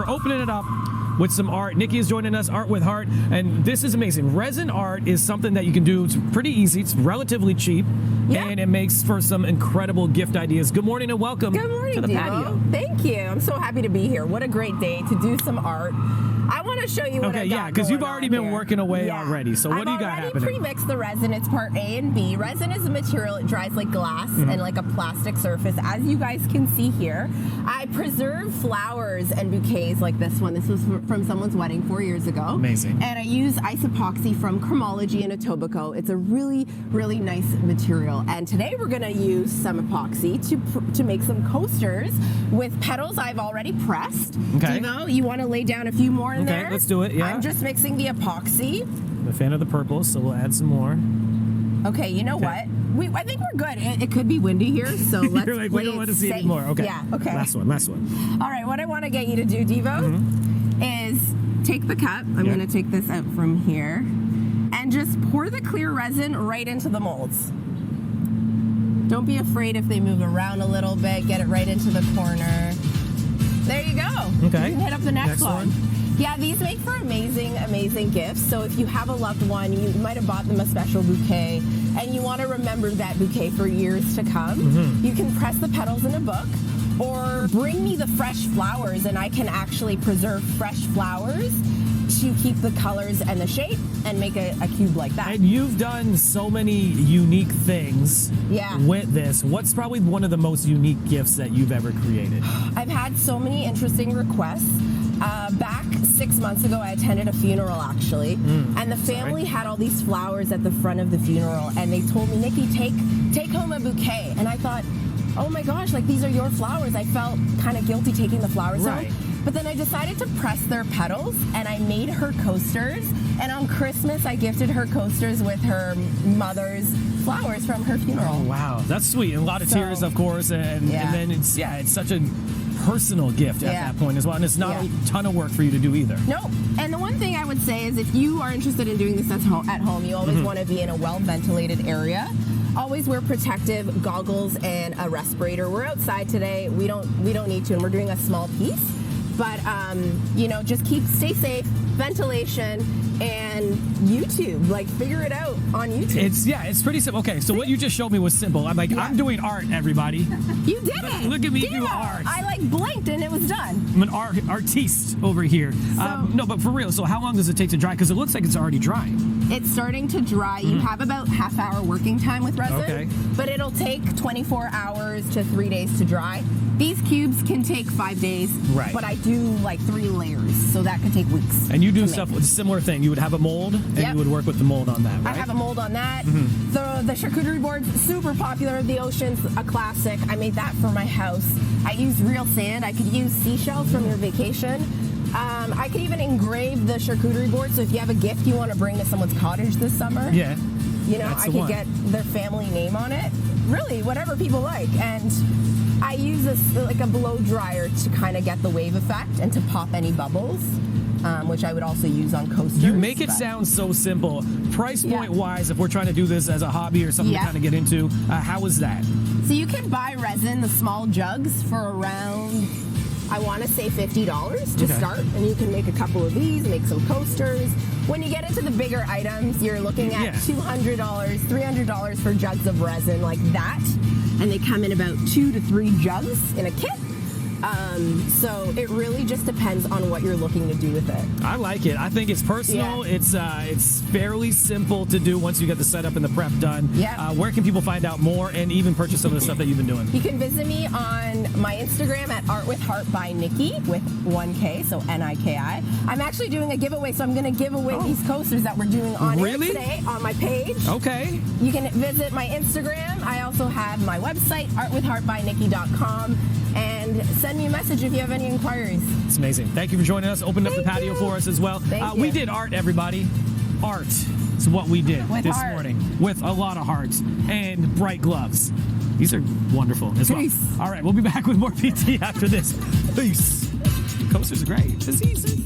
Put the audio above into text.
we're opening it up with some art. Niki is joining us, Art with Heart, and this is amazing. Resin art is something that you can do. It's pretty easy. It's relatively cheap, and it makes for some incredible gift ideas. Good morning and welcome to the patio. Thank you. I'm so happy to be here. What a great day to do some art. I want to show you what I got because you've already been working away already. So what do you got happening? I've already pre-mixed the resin. It's part A and B. Resin is a material. It dries like glass and like a plastic surface. As you guys can see here, I preserve flowers and bouquets like this one. This was from someone's wedding 4 years ago. Amazing. And I use ice epoxy from Chromology in Etobicoke. It's a really, really nice material. And today we're going to use some epoxy to make some coasters with petals I've already pressed. Okay. Devo, you want to lay down a few more in there? Okay, let's do it, yeah. I'm just mixing the epoxy. I'm a fan of the purple, so we'll add some more. Okay, you know what? I think we're good. It could be windy here, so let's You're like, we don't want to see any more. Okay. Yeah, okay. Last one. All right, what I want to get you to do, Devo, is take the cup. I'm going to take this out from here and just pour the clear resin right into the molds. Don't be afraid if they move around a little bit. Get it right into the corner. There you go. Okay. You can hit up the next one. Yeah, these make for amazing, amazing gifts. So if you have a loved one, you might have bought them a special bouquet, and you want to remember that bouquet for years to come, you can press the petals in a book, or bring me the fresh flowers, and I can actually preserve fresh flowers to keep the colors and the shape and make a cube like that. And you've done so many unique things with this. What's probably one of the most unique gifts that you've ever created? I've had so many interesting requests. Back 6 months ago, I attended a funeral, actually, and the family had all these flowers at the front of the funeral, and they told me, Niki, take home a bouquet. And I thought, oh my gosh, like, these are your flowers. I felt kind of guilty taking the flowers home. But then I decided to press their petals, and I made her coasters. And on Christmas, I gifted her coasters with her mother's flowers from her funeral. Oh, wow. That's sweet. And a lot of tears, of course. And then it's such a personal gift at that point as well. And it's not a ton of work for you to do either. No. And the one thing I would say is if you are interested in doing this at home, you always want to be in a well-ventilated area. Always wear protective goggles and a respirator. We're outside today. We don't need to, and we're doing a small piece. But, you know, just stay safe, ventilation, and YouTube. Like, figure it out on YouTube. It's pretty simple. Okay, so what you just showed me was simple. I'm like, I'm doing art, everybody. You did it. Look at me do art. I, like, blinked, and it was done. I'm an artiste over here. No, but for real, so how long does it take to dry? Because it looks like it's already drying. It's starting to dry. You have about half-hour working time with resin, but it'll take 24 hours to 3 days to dry. These cubes can take 5 days, but I do like 3 layers, so that could take weeks. And you do stuff with a similar thing. You would have a mold, and you would work with the mold on that, right? I have a mold on that. The charcuterie board's super popular. The Ocean's a classic. I made that for my house. I used real sand. I could use seashells from your vacation. I could even engrave the charcuterie board, so if you have a gift you want to bring to someone's cottage this summer, you know, I could get their family name on it. Really, whatever people like. And I use like a blow dryer to kind of get the wave effect and to pop any bubbles, which I would also use on coasters. You make it sound so simple. Price point wise, if we're trying to do this as a hobby or something to kind of get into, how is that? So you can buy resin, the small jugs, for around, I want to say $50 to start, and you can make a couple of these, make some coasters. When you get into the bigger items, you're looking at $200, $300 for jugs of resin like that, and they come in about 2 to 3 jugs in a kit. So it really just depends on what you're looking to do with it. I like it. I think it's personal. It's fairly simple to do once you get the setup and the prep done. Where can people find out more and even purchase some of the stuff that you've been doing? You can visit me on my Instagram at Art with Heart by Niki with 1K, so Niki. I'm actually doing a giveaway, so I'm going to give away these coasters that we're doing on air today on my page. Okay. You can visit my Instagram. I also have my website, artwithheartbyniki.com, and send me a message if you have any inquiries. It's amazing. Thank you for joining us. Opened up the patio for us as well. We did art, everybody. Art is what we did this morning with a lot of hearts and bright gloves. These are wonderful as well. All right, we'll be back with more PT after this. Peace. Coasters are great. It's easy.